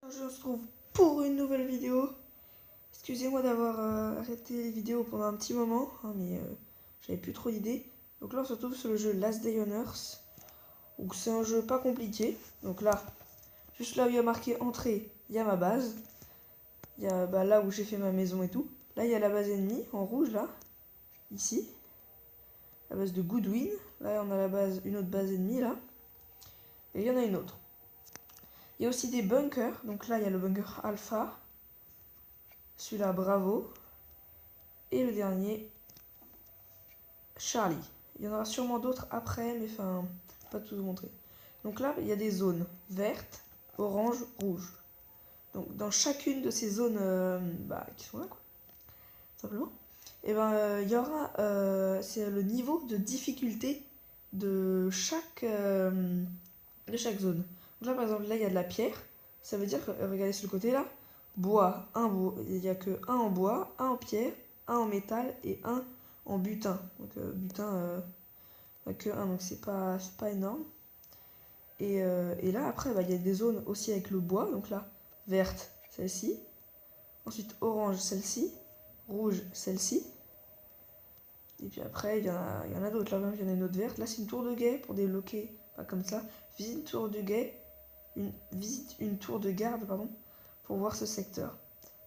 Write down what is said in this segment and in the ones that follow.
Je me retrouve pour une nouvelle vidéo. Excusez-moi d'avoir arrêté les vidéos pendant un petit moment, hein, mais j'avais plus trop d'idées. Donc là on se retrouve sur le jeu Last Day on Earth. Donc c'est un jeu pas compliqué. Donc là, juste là où il y a marqué entrée, il y a ma base. Il y a là où j'ai fait ma maison et tout. Là il y a la base ennemie en rouge là. Ici. La base de Goodwin. Là on a une autre base ennemie là. Et il y en a une autre. Il y a aussi des bunkers. Donc là il y a le bunker Alpha. Celui-là Bravo. Et le dernier, Charlie. Il y en aura sûrement d'autres après, mais enfin, pas tout vous montrer. Donc là, il y a des zones vertes, orange, rouge. Donc dans chacune de ces zones qui sont là, quoi, simplement, et il y aura, c'est le niveau de difficulté de chaque zone. Donc là, par exemple, là, il y a de la pierre. Ça veut dire que, regardez sur le côté là, bois, il n'y a que un en bois, un en pierre, un en métal et un en butin. Donc butin, que un, donc c'est pas énorme. Et là, après, il y a des zones aussi avec le bois. Donc là, verte, celle-ci. Ensuite, orange, celle-ci. Rouge, celle-ci. Et puis après, il y en a d'autres. Là, même, il y en a une autre verte. Là, c'est une tour de guet pour débloquer, pas comme ça. Visite une tour de guet. Visite une tour de garde, pardon, pour voir ce secteur.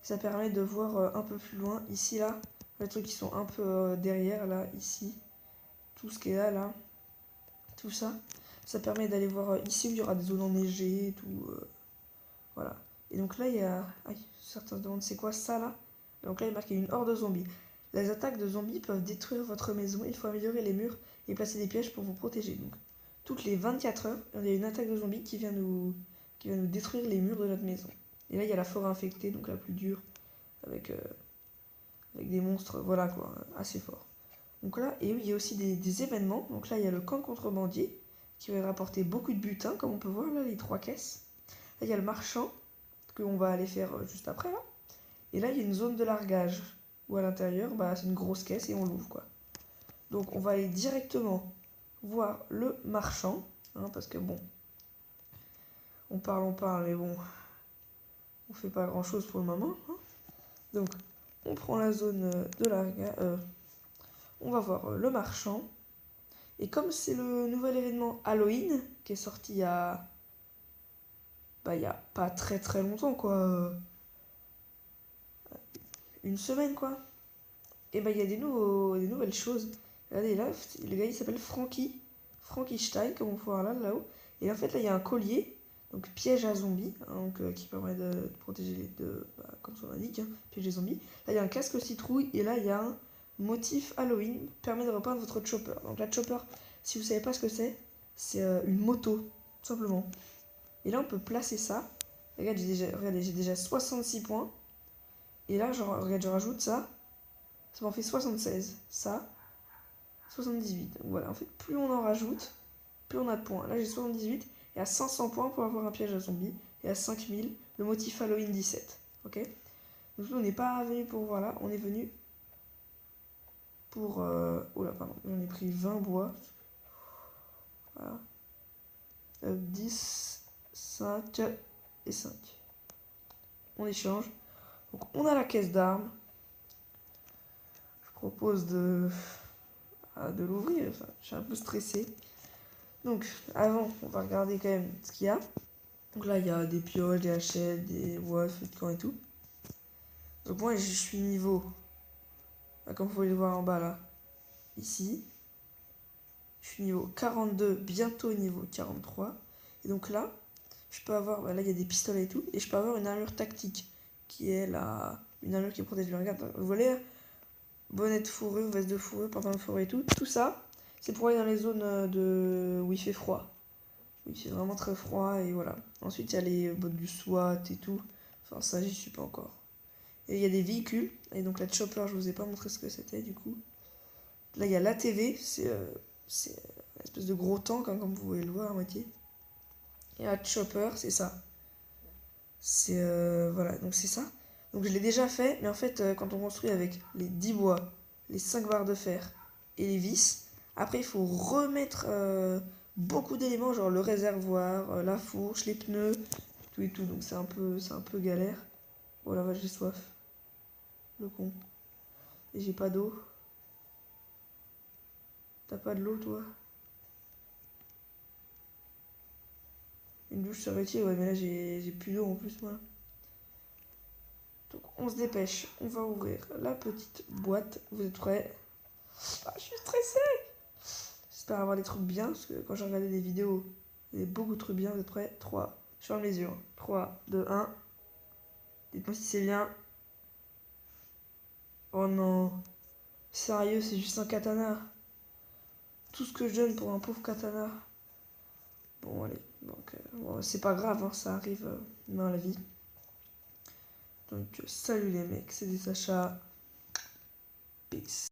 Ça permet de voir un peu plus loin. Ici, là, les trucs qui sont un peu derrière, là, ici. Tout ce qui est là, tout ça. Ça permet d'aller voir ici où il y aura des zones enneigées et tout. Voilà. Et donc là, il y a... Aïe, certains se demandent c'est quoi ça, là. Donc là, il est marqué une horde de zombies. Les attaques de zombies peuvent détruire votre maison. Il faut améliorer les murs et placer des pièges pour vous protéger. Donc, toutes les 24 heures, il y a une attaque de zombies qui vient nous détruire les murs de notre maison. Et là, il y a la forêt infectée, donc la plus dure, avec des monstres, voilà quoi, assez forts. Donc là, et oui, il y a aussi des événements. Donc là, il y a le camp de contrebandier, qui va rapporter beaucoup de butin, comme on peut voir là, les 3 caisses. Là, il y a le marchand, qu'on va aller faire juste après, là. Et là, il y a une zone de largage, où à l'intérieur, c'est une grosse caisse et on l'ouvre, quoi. Donc, on va aller directement voir le marchand, hein, parce que bon, on parle, mais bon, on fait pas grand chose pour le moment, hein. Donc, on prend la zone de largage, on va voir le marchand. Et comme c'est le nouvel événement Halloween, qui est sorti il y a pas très très longtemps, quoi, une semaine, quoi, et il y a des nouvelles choses. Regardez là, le gars il s'appelle Frankenstein, comme on peut voir là-haut. Et en fait, là il y a un collier, donc piège à zombies, hein, donc, qui permet de protéger, comme son indique, hein, piège des zombies. Là il y a un casque citrouille, et là il y a un motif Halloween, permet de repeindre votre chopper. Donc la chopper, si vous savez pas ce que c'est une moto, tout simplement. Et là on peut placer ça. Regardez, j'ai déjà 66 points. Et là, regarde, je rajoute ça. Ça m'en fait 76. Ça, 78. Donc voilà, en fait, plus on en rajoute, plus on a de points. Là, j'ai 78 et à 500 points pour avoir un piège à zombie. Et à 5000, le motif Halloween 17. Ok. Donc, nous, on n'est pas venu pour voilà, on est venu pour. Oh là, pardon, on a pris 20 bois. Voilà. 10, 5 et 5. On échange. Donc, on a la caisse d'armes. Je propose de l'ouvrir. Enfin, je suis un peu stressé. Donc, avant, on va regarder quand même ce qu'il y a. Donc là, il y a des pioches, des hachettes, des feux de camp et tout. Donc moi, je suis niveau, comme vous pouvez le voir en bas là, ici. Je suis niveau 42, bientôt niveau 43. Et donc là, je peux avoir, là il y a des pistolets et tout, et je peux avoir une armure tactique, qui est une armure qui protège le regard. Vous voyez, bonnet de fourrure, veste de fourrure, pantalon de fourrure et tout. Tout ça, c'est pour aller dans les zones où il fait froid. Oui, c'est vraiment très froid et voilà. Ensuite, il y a les bottes du SWAT et tout. Enfin, ça, j'y suis pas encore. Et il y a des véhicules. Et donc, la chopper, je vous ai pas montré ce que c'était du coup. Là, il y a l'ATV. C'est une espèce de gros tank, hein, comme vous pouvez le voir à moitié. Et la chopper, c'est ça. C'est. Voilà, donc c'est ça. Donc, je l'ai déjà fait. Mais en fait, quand on construit avec les 10 bois, les 5 barres de fer et les vis, après, il faut remettre beaucoup d'éléments, genre le réservoir, la fourche, les pneus, tout et tout, donc c'est un peu galère. Oh la vache, j'ai soif. Le con. Et j'ai pas d'eau. T'as pas de l'eau, toi? Une douche serait utile, ouais, mais là j'ai plus d'eau en plus, moi. Donc on se dépêche, on va ouvrir la petite boîte. Vous êtes prêts? Ah, je suis stressée! J'espère avoir des trucs bien, parce que quand j'ai regardé des vidéos, il y avait beaucoup de trucs bien. Vous êtes prêts? 3. Je ferme les yeux. 3, 2, 1. Dites-moi si c'est bien. Oh non. Sérieux, c'est juste un katana. Tout ce que je donne pour un pauvre katana. Bon, allez. Donc, bon, c'est pas grave, hein, ça arrive dans la vie. Donc, salut les mecs, c'est des Sacha. Peace.